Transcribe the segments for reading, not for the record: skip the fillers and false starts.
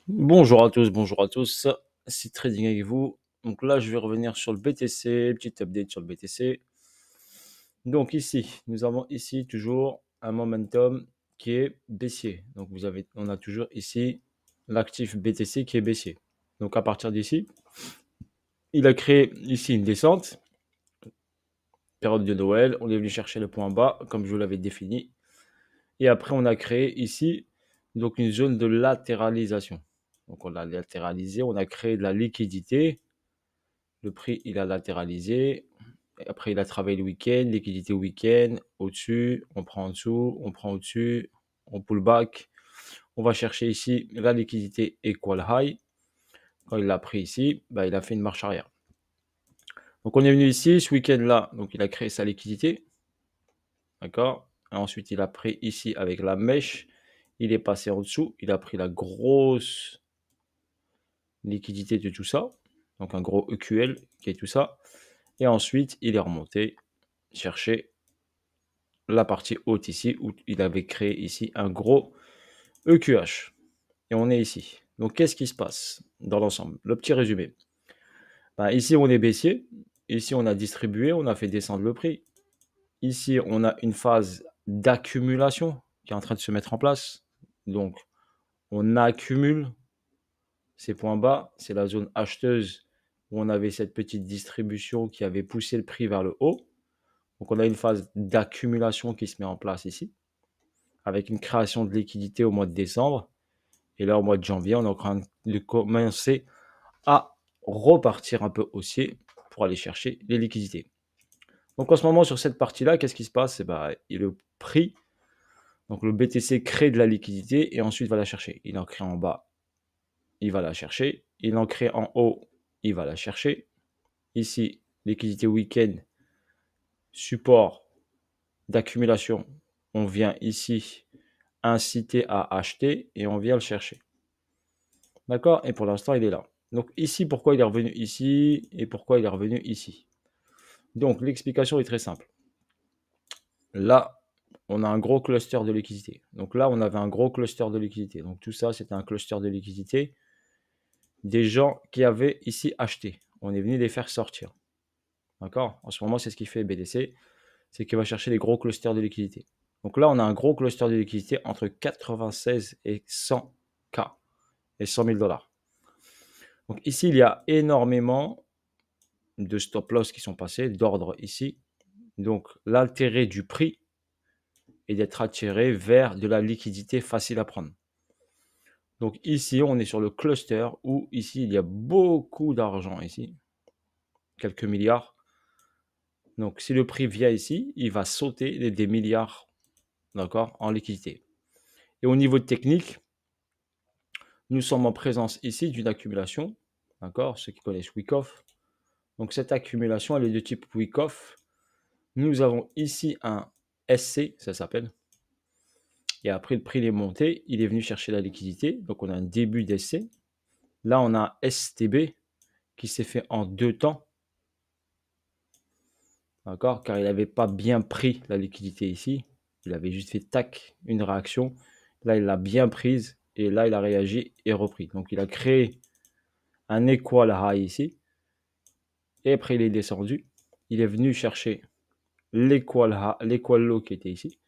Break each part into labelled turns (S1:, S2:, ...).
S1: Bonjour à tous, c'est Trading avec vous. Donc là, je vais revenir sur le BTC, petit update sur le BTC. Donc ici, nous avons ici toujours un momentum qui est baissier. Donc on a toujours ici l'actif BTC qui est baissier. Donc à partir d'ici, il a créé ici une descente, période de Noël. On est venu chercher le point bas, comme je vous l'avais défini. Et après, on a créé ici donc une zone de latéralisation. Donc on l'a latéralisé, on a créé de la liquidité. Le prix, il a latéralisé. Après, il a travaillé le week-end, liquidité week-end, au-dessus, on prend en dessous, on prend au-dessus, on pull back. On va chercher ici la liquidité equal high. Quand il l'a pris ici, il a fait une marche arrière. Donc, on est venu ici, ce week-end-là, donc il a créé sa liquidité. D'accord. Ensuite, il a pris ici avec la mèche. Il est passé en dessous. Il a pris la grosse liquidité de tout ça. Donc, un gros EQL qui est tout ça. Et ensuite, il est remonté chercher la partie haute ici où il avait créé ici un gros EQH. Et on est ici. Donc, qu'est-ce qui se passe dans l'ensemble? Le petit résumé. Ici, on est baissier. Ici, on a distribué, on a fait descendre le prix. Ici, on a une phase d'accumulation qui est en train de se mettre en place. Donc, on accumule ces points bas. C'est la zone acheteuse où on avait cette petite distribution qui avait poussé le prix vers le haut. Donc, on a une phase d'accumulation qui se met en place ici, avec une création de liquidité au mois de décembre. Et là, au mois de janvier, on est en train de commencer à repartir un peu haussier pour aller chercher les liquidités. Donc, en ce moment, sur cette partie-là, qu'est-ce qui se passe? Le prix, donc le BTC crée de la liquidité et ensuite va la chercher. Il en crée en bas, il va la chercher. Il en crée en haut, il va la chercher. Ici, liquidité week-end, support d'accumulation. On vient ici inciter à acheter et on vient le chercher. D'accord? Et pour l'instant, il est là. Donc ici, pourquoi il est revenu ici et pourquoi il est revenu ici? Donc l'explication est très simple. Là, on a un gros cluster de liquidité. Donc là, on avait un gros cluster de liquidité. Donc tout ça, c'était un cluster de liquidité des gens qui avaient ici acheté. On est venu les faire sortir. D'accord? En ce moment, c'est ce qu'il fait BDC. C'est qu'il va chercher les gros clusters de liquidité. Donc là, on a un gros cluster de liquidité entre 96 et 100 K et 100 000 dollars. Donc ici, il y a énormément de stop loss qui sont passés, d'ordre ici. Donc l'intérêt du prix est d'être attiré vers de la liquidité facile à prendre. Donc ici, on est sur le cluster où ici, il y a beaucoup d'argent ici, quelques milliards. Donc si le prix vient ici, il va sauter des milliards, d'accord, en liquidité. Et au niveau technique, nous sommes en présence ici d'une accumulation, d'accord, ceux qui connaissent Wyckoff. Donc cette accumulation, elle est de type Wyckoff. Nous avons ici un SC, ça s'appelle. Et après, le prix est monté, il est venu chercher la liquidité. Donc, on a un début d'essai. Là, on a un STB qui s'est fait en 2 temps. D'accord? Car il n'avait pas bien pris la liquidité ici. Il avait juste fait tac, une réaction. Là, il l'a bien prise. Et là, il a réagi et repris. Donc, il a créé un equal high ici. Et après, il est descendu. Il est venu chercher l'équal low qui était ici.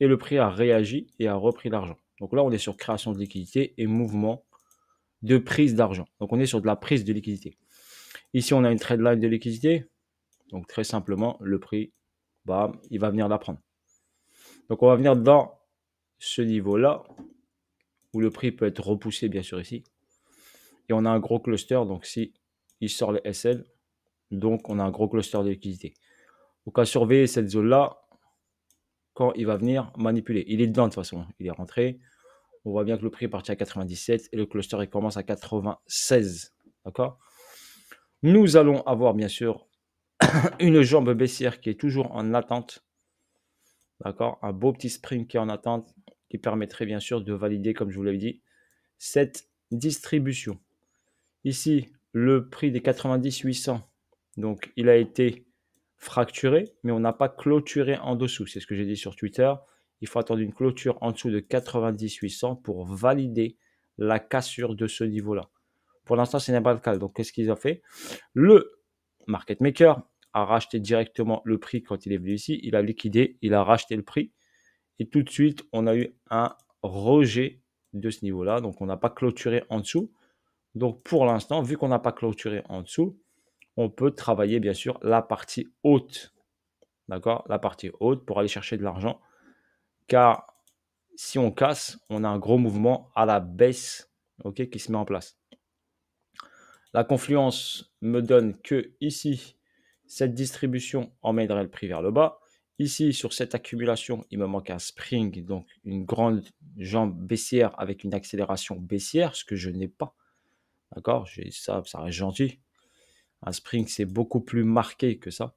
S1: Et le prix a réagi et a repris l'argent. Donc là, on est sur création de liquidité et mouvement de prise d'argent. Donc on est sur de la prise de liquidité. Ici, on a une trade line de liquidité. Donc très simplement, le prix, bam, il va venir la prendre. Donc on va venir dans ce niveau-là, où le prix peut être repoussé, bien sûr, ici. Et on a un gros cluster, donc si il sort le SL, donc on a un gros cluster de liquidité. Donc à surveiller cette zone-là, quand il va venir manipuler. Il est dedans de toute façon, il est rentré. On voit bien que le prix est parti à 97 et le cluster il commence à 96. D'accord? Nous allons avoir bien sûr une jambe baissière qui est toujours en attente. D'accord? Un beau petit spring qui est en attente qui permettrait bien sûr de valider, comme je vous l'avais dit, cette distribution. Ici, le prix des 90-800, donc il a été fracturé, mais on n'a pas clôturé en dessous. C'est ce que j'ai dit sur Twitter. Il faut attendre une clôture en dessous de 90-800 pour valider la cassure de ce niveau-là. Pour l'instant, ce n'est pas le cas. Donc, qu'est-ce qu'ils ont fait? Le market maker a racheté directement le prix quand il est venu ici. Il a liquidé, il a racheté le prix. Et tout de suite, on a eu un rejet de ce niveau-là. Donc, on n'a pas clôturé en dessous. Donc, pour l'instant, vu qu'on n'a pas clôturé en dessous, on peut travailler, bien sûr, la partie haute. D'accord? La partie haute pour aller chercher de l'argent. Car si on casse, on a un gros mouvement à la baisse, ok, qui se met en place. La confluence me donne que ici, cette distribution emmènerait le prix vers le bas. Ici, sur cette accumulation, il me manque un spring, donc une grande jambe baissière avec une accélération baissière, ce que je n'ai pas. D'accord? Ça reste gentil. Un spring, c'est beaucoup plus marqué que ça.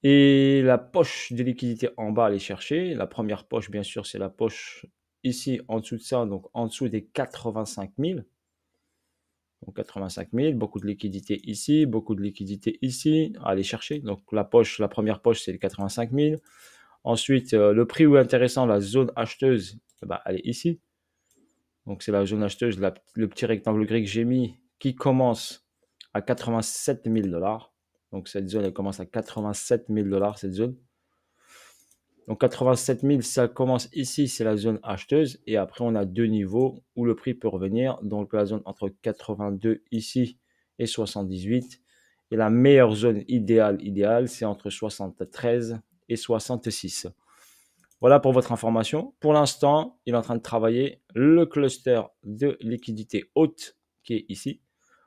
S1: Et la poche de liquidité en bas, aller chercher. La première poche, bien sûr, c'est la poche ici, en dessous de ça, donc en dessous des 85 000. Donc 85 000, beaucoup de liquidité ici, beaucoup de liquidité ici, à aller chercher. Donc la première poche, c'est les 85 000. Ensuite, le prix où est intéressant, la zone acheteuse, elle est ici. Donc c'est la zone acheteuse, le petit rectangle gris que j'ai mis, qui commence à 87 000 $. Donc cette zone, elle commence à 87 000 $, cette zone. Donc 87 000, ça commence ici, c'est la zone acheteuse. Et après, on a deux niveaux où le prix peut revenir. Donc la zone entre 82 ici et 78. Et la meilleure zone idéale, c'est entre 73 et 66. Voilà pour votre information. Pour l'instant, il est en train de travailler le cluster de liquidité haute qui est ici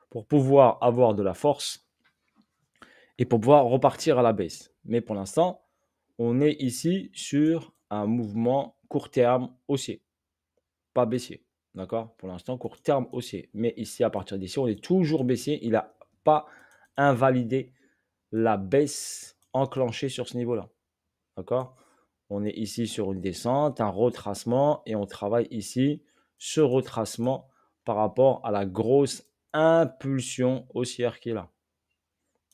S1: pour pouvoir avoir de la force et pour pouvoir repartir à la baisse. Mais pour l'instant, on est ici sur un mouvement court terme haussier, pas baissier. D'accord? Pour l'instant, court terme haussier. Mais ici, à partir d'ici, on est toujours baissier. Il n'a pas invalidé la baisse enclenchée sur ce niveau-là. D'accord? On est ici sur une descente, un retracement, et on travaille ici ce retracement par rapport à la grosse impulsion haussière qui est là.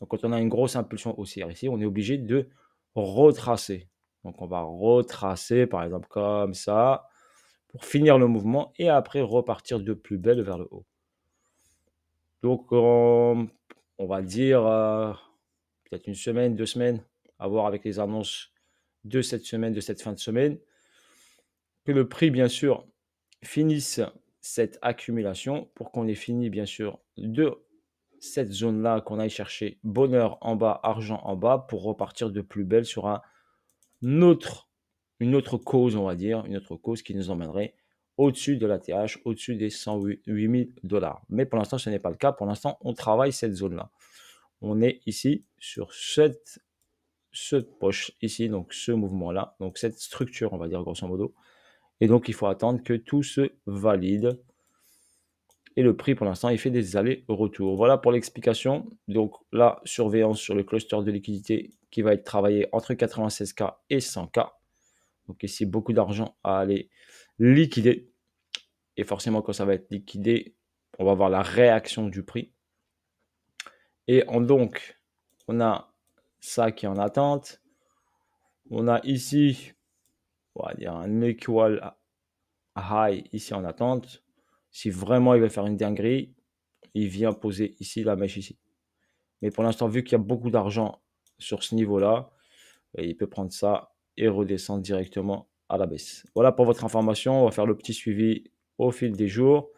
S1: Donc, quand on a une grosse impulsion haussière ici, on est obligé de retracer. Donc, on va retracer, par exemple, comme ça, pour finir le mouvement et après repartir de plus belle vers le haut. Donc, on va dire peut-être une semaine, 2 semaines, à voir avec les annonces de cette semaine, de cette fin de semaine, que le prix, bien sûr, finisse cette accumulation pour qu'on ait fini, bien sûr, de cette zone-là, qu'on aille chercher bonheur en bas, argent en bas, pour repartir de plus belle sur une autre cause, on va dire, une autre cause qui nous emmènerait au-dessus de la TH, au-dessus des 108 000 $. Mais pour l'instant, ce n'est pas le cas. Pour l'instant, on travaille cette zone-là. On est ici sur cette poche ici, donc ce mouvement-là, donc cette structure, on va dire grosso modo. Et donc, il faut attendre que tout se valide. Et le prix, pour l'instant, il fait des allers-retours. Voilà pour l'explication. Donc, la surveillance sur le cluster de liquidité qui va être travaillé entre 96K et 100K. Donc, ici, beaucoup d'argent à aller liquider. Et forcément, quand ça va être liquidé, on va voir la réaction du prix. Et donc, on a ça qui est en attente. On a ici, on va dire un equal high ici en attente. Si vraiment il va faire une dinguerie, il vient poser ici la mèche ici. Mais pour l'instant, vu qu'il y a beaucoup d'argent sur ce niveau-là, il peut prendre ça et redescendre directement à la baisse. Voilà pour votre information. On va faire le petit suivi au fil des jours.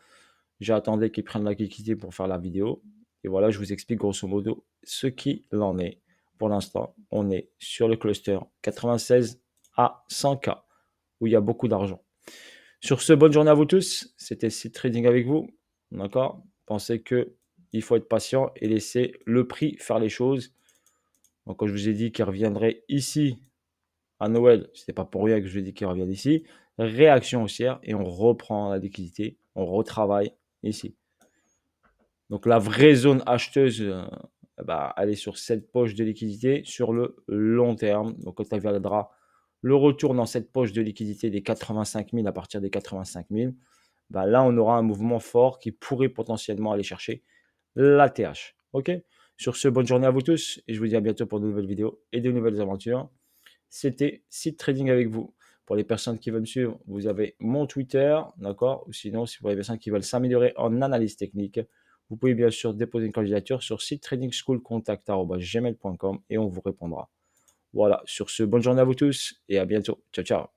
S1: J'attendais qu'ils prennent la liquidité pour faire la vidéo. Et voilà, je vous explique grosso modo ce qu'il en est. Pour l'instant, on est sur le cluster 96 à 100K où il y a beaucoup d'argent. Sur ce, bonne journée à vous tous. C'était Seed Trading avec vous. D'accord? Pensez qu'il faut être patient et laisser le prix faire les choses. Donc, quand je vous ai dit qu'il reviendrait ici à Noël, ce n'était pas pour rien que je vous ai dit qu'il revienne ici. Réaction haussière et on reprend la liquidité. On retravaille ici. Donc, la vraie zone acheteuse, elle est sur cette poche de liquidité sur le long terme. Donc, quand elle viendra le retour dans cette poche de liquidité des 85 000 à partir des 85 000, là, on aura un mouvement fort qui pourrait potentiellement aller chercher la TH. OK? Sur ce, bonne journée à vous tous et je vous dis à bientôt pour de nouvelles vidéos et de nouvelles aventures. C'était Seed Trading avec vous. Pour les personnes qui veulent me suivre, vous avez mon Twitter, d'accord? Ou sinon, si pour les personnes qui veulent s'améliorer en analyse technique, vous pouvez bien sûr déposer une candidature sur site tradingschoolcontact@gmail.com et on vous répondra. Voilà, sur ce, bonne journée à vous tous et à bientôt. Ciao, ciao.